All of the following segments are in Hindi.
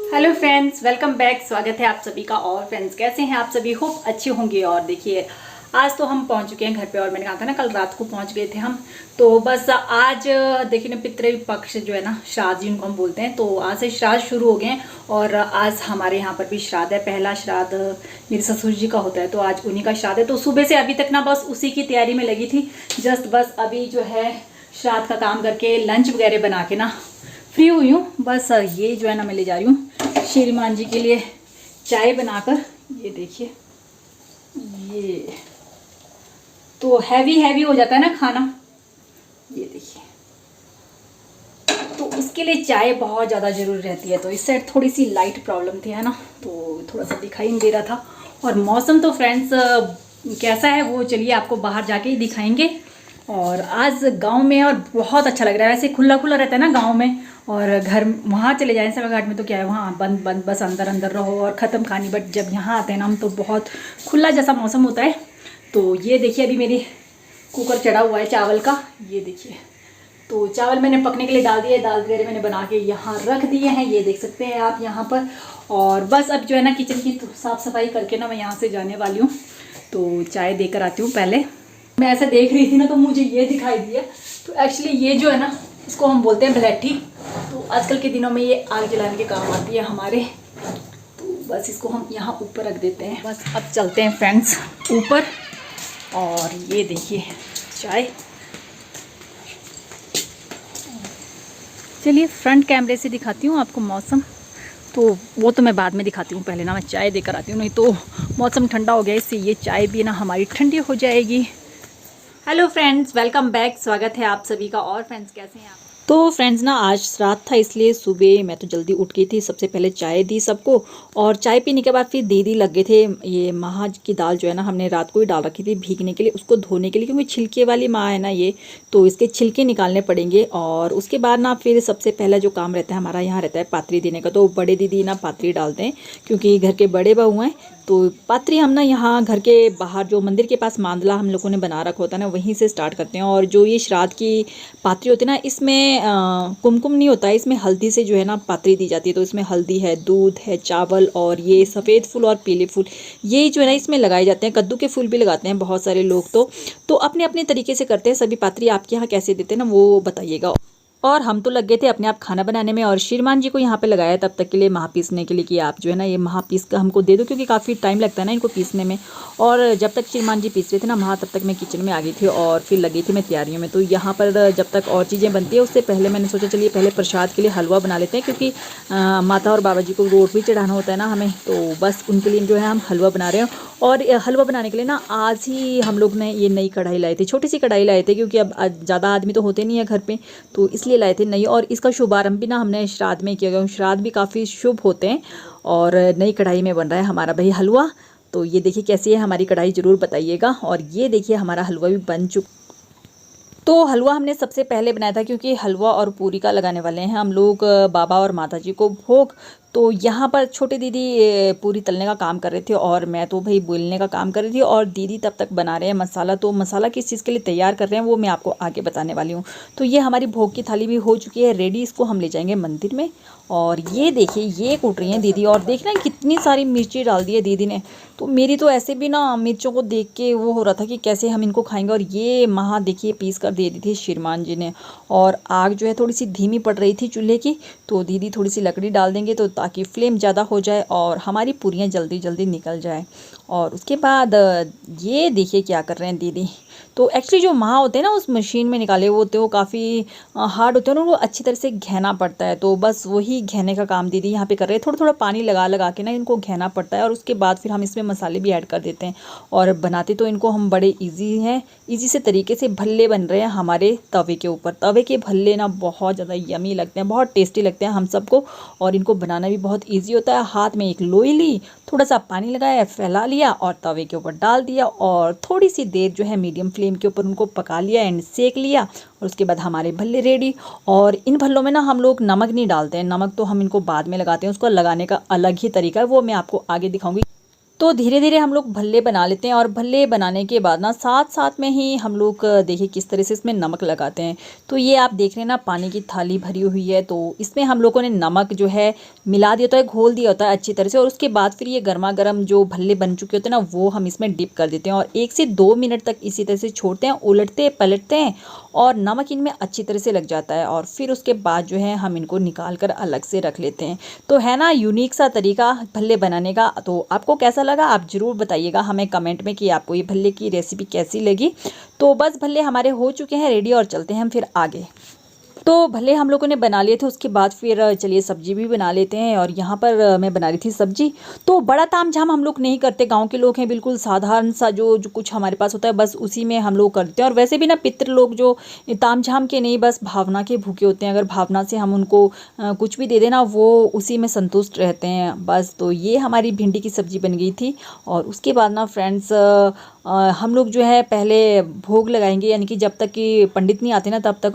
Hello friends, welcome back. स्वागत है आप सभी का। और फ्रेंड्स, कैसे हैं आप सभी? होप अच्छे होंगे। और देखिए, आज तो हम पहुंच चुके हैं घर पे। और मैंने कहा था ना, कल रात को पहुंच गए थे हम। तो बस आज देखिए ना, पितृपक्ष जो है ना, श्राद्ध जिनको हम बोलते हैं, तो आज से श्राद्ध शुरू हो गए हैं। और आज हमारे यहाँ पर भी श्राद्ध है। पहला श्राद्ध मेरे ससुर जी का होता है, तो आज उन्हीं का श्राद्ध है। तो सुबह से अभी तक ना बस उसी की तैयारी में लगी थी। जस्ट बस अभी जो है श्राद्ध का काम करके लंच वगैरह बना के ना फ्री हुई हूँ। बस ये जो है ना, मैं ले जा रही हूँ श्रीमान जी के लिए चाय बनाकर। ये देखिए, ये तो हैवी हो जाता है ना खाना। ये देखिए, तो उसके लिए चाय बहुत ज़्यादा ज़रूरी रहती है। तो इस साइड थोड़ी सी लाइट प्रॉब्लम थी, है ना, तो थोड़ा सा दिखाई नहीं दे रहा था। और मौसम तो फ्रेंड्स कैसा है वो चलिए आपको बाहर जाके ही दिखाएंगे। और आज गांव में और बहुत अच्छा लग रहा है। वैसे खुला खुला रहता है ना गांव में। और घर वहाँ चले जाएं सड़क घाट में तो क्या है, वहाँ बंद बंद, बस अंदर अंदर रहो और ख़त्म कहानी। बट जब यहाँ आते हैं ना हम, तो बहुत खुला जैसा मौसम होता है। तो ये देखिए, अभी मेरी कुकर चढ़ा हुआ है चावल का। ये देखिए, तो चावल मैंने पकने के लिए डाल दिए। दाल वगैरह मैंने बना के यहाँ रख दिए हैं, ये देख सकते हैं आप यहाँ पर। और बस अब जो है ना, किचन की साफ़ सफाई करके ना मैं यहाँ से जाने वाली हूँ। तो चाय देकर आती हूँ। पहले मैं ऐसे देख रही थी ना, तो मुझे ये दिखाई दिया। तो एक्चुअली ये जो है ना, इसको हम बोलते हैं बलैठी। तो आजकल के दिनों में ये आग जलाने के काम आती है हमारे। तो बस इसको हम यहाँ ऊपर रख देते हैं। बस अब चलते हैं फ्रेंड्स ऊपर। और ये देखिए चाय। चलिए फ्रंट कैमरे से दिखाती हूँ आपको मौसम। तो वो तो मैं बाद में दिखाती हूँ, पहले ना मैं चाय देकर आती हूँ। नहीं तो मौसम ठंडा हो गया, इससे ये चाय भी ना हमारी ठंडी हो जाएगी। Hello friends, welcome back. स्वागत है आप सभी का। और फ्रेंड्स, कैसे हैं आप? तो फ्रेंड्स ना, आज श्राद्ध था, इसलिए सुबह मैं तो जल्दी उठ गई थी। सबसे पहले चाय दी सबको। और चाय पीने के बाद फिर दीदी लग गए थे। ये महा की दाल जो है ना, हमने रात को ही डाल रखी थी भीगने के लिए, उसको धोने के लिए, क्योंकि छिलके वाली माँ है ना ये, तो इसके छिलके निकालने पड़ेंगे। और उसके बाद ना फिर सबसे पहला जो काम रहता है हमारा, यहाँ रहता है पात्री देने का। तो बड़े दीदी ना पात्री डालते हैं, क्योंकि घर के बड़े बहू हैं। तो पात्री हम ना यहाँ घर के बाहर जो मंदिर के पास मांदला हम लोगों ने बना रखा होता है ना, वहीं से स्टार्ट करते हैं। और जो ये श्राद्ध की पात्री होती है ना, इसमें कुमकुम नहीं होता है, इसमें हल्दी से जो है ना पात्री दी जाती है। तो इसमें हल्दी है, दूध है, चावल और ये सफ़ेद फूल और पीले फूल, ये जो है ना इसमें लगाए जाते हैं। कद्दू के फूल भी लगाते हैं बहुत सारे लोग। तो अपने अपने तरीके से करते हैं सभी। पात्री आपके यहाँ कैसे देते हैं ना, वो बताइएगा। और हम तो लग गए थे अपने आप खाना बनाने में। और श्रीमान जी को यहाँ पे लगाया तब तक के लिए महा पीसने के लिए कि आप जो है ना ये महा पीस का हमको दे दो, क्योंकि काफ़ी टाइम लगता है ना इनको पीसने में। और जब तक श्रीमान जी पीस रहे थे ना महा, तब तक मैं किचन में आ गई थी और फिर लगी थी मैं तैयारियों में। तो यहाँ पर जब तक और चीज़ें बनती है, उससे पहले मैंने सोचा चलिए पहले प्रसाद के लिए हलवा बना लेते हैं, क्योंकि माता और बाबा जी को रोट भी चढ़ाना होता है ना हमें। तो बस उनके लिए जो है हम हलवा बना रहे हैं। और हलवा बनाने के लिए ना आज ही हम लोग ने ये नई कढ़ाई लाई थी, छोटी सी कढ़ाई लाए थे, क्योंकि अब ज़्यादा आदमी तो होते नहीं है घर पे, तो इसलिए लाए थे नई। और इसका शुभारंभ भी ना हमने श्राद्ध में किया गया। श्राद्ध भी काफ़ी शुभ होते हैं। और नई कढ़ाई में बन रहा है हमारा भाई हलवा। तो ये देखिए कैसी है हमारी कढ़ाई, ज़रूर बताइएगा। और ये देखिए हमारा हलवा भी बन चुका। तो हलवा हमने सबसे पहले बनाया था, क्योंकि हलवा और पूरी का लगाने वाले हैं हम लोग बाबा और माता जी को भोग। तो यहाँ पर छोटी दीदी पूरी तलने का काम कर रहे थे, और मैं तो भाई बेलने का काम कर रही थी। और दीदी तब तक बना रहे हैं मसाला। तो मसाला किस चीज़ के लिए तैयार कर रहे हैं वो मैं आपको आगे बताने वाली हूँ। तो ये हमारी भोग की थाली भी हो चुकी है रेडी। इसको हम ले जाएंगे मंदिर में। और ये देखिए, ये कूट रही हैं दीदी। और देखना कितनी सारी मिर्ची डाल दी है दीदी ने। तो मेरी तो ऐसे भी ना मिर्चों को देख के वो हो रहा था कि कैसे हम इनको खाएंगे। और ये महा देखिए पीस कर दे दी थी श्रीमान जी ने। और आग जो है थोड़ी सी धीमी पड़ रही थी चूल्हे की, तो दीदी थोड़ी सी लकड़ी डाल देंगे, तो ताकि फ्लेम ज़्यादा हो जाए और हमारी पूरियाँ जल्दी जल्दी निकल जाए। और उसके बाद ये देखिए क्या कर रहे हैं दीदी। तो एक्चुअली जो महा होते हैं ना, उस मशीन में निकाले हुए होते हैं, वो काफ़ी हार्ड होते हैं, उनको अच्छी तरह से घेना पड़ता है। तो बस वही घेने का काम दीदी यहाँ पे कर रहे हैं। थोड़ा थोड़ा पानी लगा लगा के ना इनको घेना पड़ता है। और उसके बाद फिर हम इसमें मसाले भी ऐड कर देते हैं। और बनाते तो इनको हम बड़े ईजी हैं, ईजी से तरीके से भल्ले बन रहे हैं हमारे तवे के ऊपर। तवे के भल्ले ना बहुत ज़्यादा यमी लगते हैं, बहुत टेस्टी लगते हैं हम सबको। और इनको बनाना भी बहुत ईजी होता है। हाथ में एक लोई ली, थोड़ा सा पानी लगाया, फैला लिया और तवे के ऊपर डाल दिया। और थोड़ी सी देर जो है मीडियम फ्लेम के ऊपर उनको पका लिया एंड सेक लिया। और उसके बाद हमारे भल्ले रेडी। और इन भल्लों में ना हम लोग नमक नहीं डालते हैं, नमक तो हम इनको बाद में लगाते हैं। उसको लगाने का अलग ही तरीका है, वो मैं आपको आगे दिखाऊंगी। तो धीरे धीरे हम लोग भल्ले बना लेते हैं और भल्ले बनाने के बाद ना साथ साथ में ही हम लोग देखिए किस तरह से इसमें नमक लगाते हैं। तो ये आप देख रहे हैं ना, पानी की थाली भरी हुई है, तो इसमें हम लोगों ने नमक जो है मिला दिया होता है, घोल दिया होता है अच्छी तरह से। और उसके बाद फिर ये गर्मा गर्म जो भल्ले बन चुके होते हैं ना, वो हम इसमें डिप कर देते हैं और 1 से 2 मिनट तक इसी तरह से छोड़ते हैं, उलटते पलटते हैं और नमक इनमें अच्छी तरह से लग जाता है। और फिर उसके बाद जो है हम इनको निकाल कर अलग से रख लेते हैं। तो है ना यूनिक सा तरीका भल्ले बनाने का। तो आपको कैसा लगा आप ज़रूर बताइएगा हमें कमेंट में कि आपको ये भल्ले की रेसिपी कैसी लगी। तो बस भल्ले हमारे हो चुके हैं रेडी और चलते हैं हम फिर आगे। तो भले हम लोगों ने बना लिए थे, उसके बाद फिर चलिए सब्जी भी बना लेते हैं। और यहाँ पर मैं बना रही थी सब्जी। तो बड़ा तामझाम हम लोग नहीं करते, गांव के लोग हैं, बिल्कुल साधारण सा जो कुछ हमारे पास होता है बस उसी में हम लोग करते हैं। और वैसे भी ना पितृ लोग जो तामझाम के नहीं, बस भावना के भूखे होते हैं। अगर भावना से हम उनको कुछ भी दे देना, वो उसी में संतुष्ट रहते हैं बस। तो ये हमारी भिंडी की सब्ज़ी बन गई थी। और उसके बाद ना फ्रेंड्स हम लोग जो है पहले भोग लगाएंगे, यानी कि जब तक कि पंडित नहीं आते ना तब तक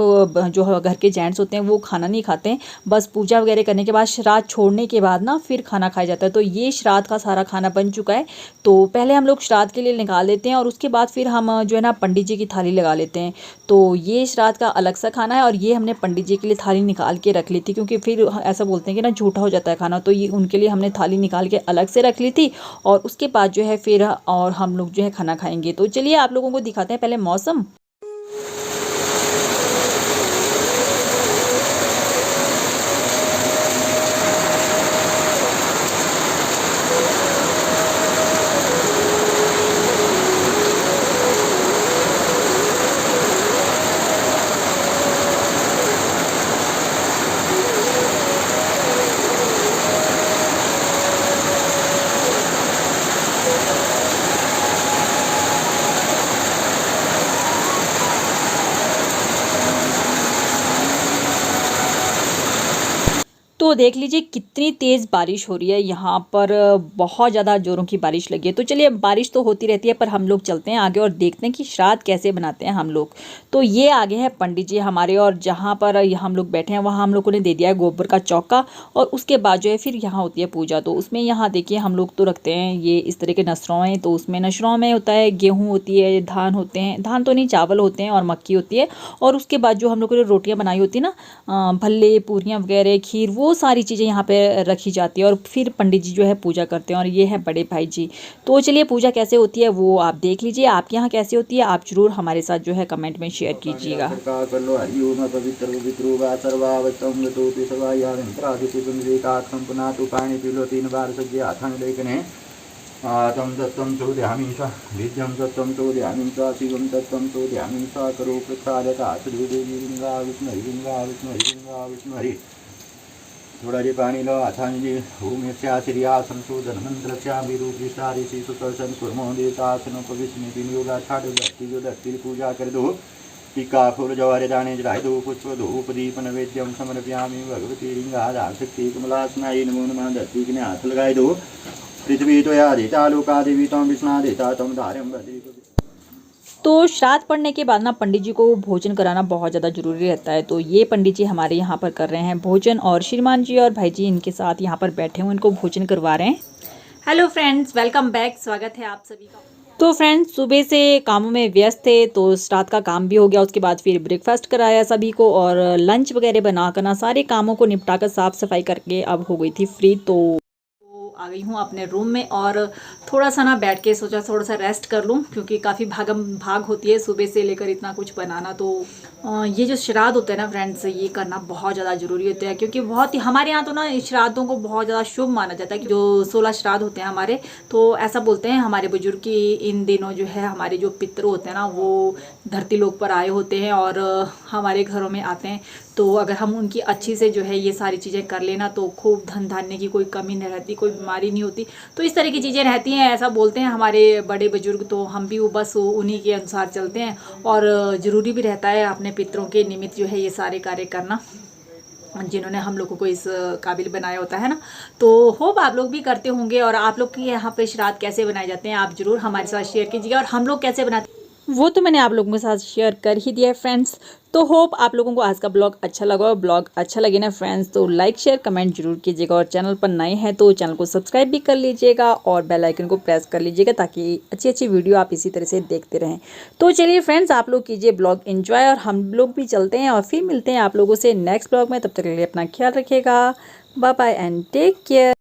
जो घर के जेंट्स होते हैं वो खाना नहीं खाते हैं। बस पूजा वगैरह करने के बाद, श्राद्ध छोड़ने के बाद ना फिर खाना खाया जाता है। तो ये श्राद्ध का सारा खाना बन चुका है। तो पहले हम लोग श्राद्ध के लिए निकाल लेते हैं और उसके बाद फिर हम जो है ना पंडित जी की थाली लगा लेते हैं। तो ये श्राद्ध का अलग सा खाना है और ये हमने पंडित जी के लिए थाली निकाल के रख ली थी, क्योंकि फिर ऐसा बोलते हैं कि ना झूठा हो जाता है खाना। तो ये उनके लिए हमने थाली निकाल के अलग से रख ली थी। और उसके बाद जो है फिर और हम लोग जो है खाना खाएंगे। तो चलिए आप लोगों को दिखाते हैं पहले मौसम। तो देख लीजिए कितनी तेज़ बारिश हो रही है यहाँ पर, बहुत ज़्यादा ज़ोरों की बारिश लगी है। तो चलिए बारिश तो होती रहती है, पर हम लोग चलते हैं आगे और देखते हैं कि श्राद्ध कैसे बनाते हैं हम लोग। तो ये आगे हैं पंडित जी हमारे, और जहाँ पर हम लोग बैठे हैं वहाँ हम लोगों ने दे दिया है गोबर का चौका। और उसके बाद जो है फिर यहाँ होती है पूजा। तो उसमें यहाँ देखिए हम लोग तो रखते हैं ये इस तरह के नसरों। तो उसमें नसरों में होता है गेहूँ होती है, धान होते हैं, धान तो नहीं चावल होते हैं, और मक्की होती है। और उसके बाद जो हम लोगों ने रोटियाँ बनाई होती है ना, भल्ले पूरियाँ वगैरह खीर, वो सारी चीज़ें यहाँ पे रखी जाती है। और फिर पंडित जी जो है पूजा करते हैं। और ये है बड़े भाई जी। तो चलिए पूजा कैसे होती है वो आप देख लीजिए। आपके यहाँ कैसे होती है आप जरूर हमारे साथ जो है कमेंट में शेयर कीजिएगा। तम तत्त्वं चोदयामि च भिद्यं तत्त्वं चोदयामि च शिवं तत्त्वं चोदयामि च करो प्रक्षालता सुदेवीलिंगा विष्णु हरि। थोड़ा जी पानी लो अथान जी ओम यस्या संशोधन मंत्र विरूपिष्टारि सुदर्शन कुर्मो देवतासनोपविष्णु विनियोगा छाड़ व्यक्ति जो दत्ति पूजा कर दो। टीका फूल जवारे दाने जलाए दो, पुष्प धूप दीप नैवेद्यम समर्पयामि भगवती लिंगा शक्ति कमलासनाय नमो नमः। दत्ति के हाथ लगाए दो। पृथ्वी तो यादिता लोका देवी तम विष्णादिता तम धार्यम बद्री। तो श्राद्ध पढ़ने के बाद ना पंडित जी को भोजन कराना बहुत ज़्यादा ज़रूरी रहता है। तो ये पंडित जी हमारे यहाँ पर कर रहे हैं भोजन, और श्रीमान जी और भाई जी इनके साथ यहाँ पर बैठे हुए इनको भोजन करवा रहे हैं। हेलो फ्रेंड्स, वेलकम बैक, स्वागत है आप सभी का। तो फ्रेंड्स सुबह से कामों में व्यस्त थे, तो श्राद्ध का काम भी हो गया। उसके बाद फिर ब्रेकफास्ट कराया सभी को, और लंच वगैरह बना कर ना सारे कामों को निपटा कर साफ़ सफाई करके अब हो गई थी फ्री। तो आ गई हूँ अपने रूम में, और थोड़ा सा ना बैठ के सोचा थोड़ा सा रेस्ट कर लूँ, क्योंकि काफ़ी भागम भाग होती है सुबह से लेकर इतना कुछ बनाना। तो ये जो श्राद्ध होता है ना फ्रेंड्स, ये करना बहुत ज़्यादा ज़रूरी होता है, क्योंकि बहुत ही हमारे यहाँ तो ना श्राद्धों को बहुत ज़्यादा शुभ माना जाता है। कि जो 16 श्राद्ध होते हैं हमारे, तो ऐसा बोलते हैं हमारे बुजुर्ग की इन दिनों जो है हमारे जो पितृ होते हैं ना, वो धरती लोक पर आए होते हैं और हमारे घरों में आते हैं। तो अगर हम उनकी अच्छी से जो है ये सारी चीज़ें कर लेना, तो खूब धन धान्य की कोई कमी नहीं रहती, कोई बीमारी नहीं होती। तो इस तरह की चीज़ें रहती हैं, ऐसा बोलते हैं हमारे बड़े बुजुर्ग। तो हम भी वो बस उन्हीं के अनुसार चलते हैं, और ज़रूरी भी रहता है अपने पितरों के निमित्त जो है ये सारे कार्य करना, जिन्होंने हम लोगों को इस काबिल बनाया होता है ना। तो होप आप लोग भी करते होंगे। और आप लोग के यहाँ पे श्राद्ध कैसे बनाए जाते हैं आप ज़रूर हमारे साथ शेयर कीजिएगा, और हम लोग कैसे बनाते हैं वो तो मैंने आप लोगों के साथ शेयर कर ही दिया है फ्रेंड्स। तो होप आप लोगों को आज का ब्लॉग अच्छा लगा। और ब्लॉग अच्छा लगे ना फ्रेंड्स तो लाइक शेयर कमेंट जरूर कीजिएगा, और चैनल पर नए हैं तो चैनल को सब्सक्राइब भी कर लीजिएगा और बेल आइकन को प्रेस कर लीजिएगा, ताकि अच्छी अच्छी वीडियो आप इसी तरह से देखते रहें। तो चलिए फ्रेंड्स, आप लोग कीजिए ब्लॉग एंजॉय, और हम लोग भी चलते हैं और फिर मिलते हैं आप लोगों से नेक्स्ट ब्लॉग में। तब तक के लिए अपना ख्याल रखिएगा। Bye bye and take care.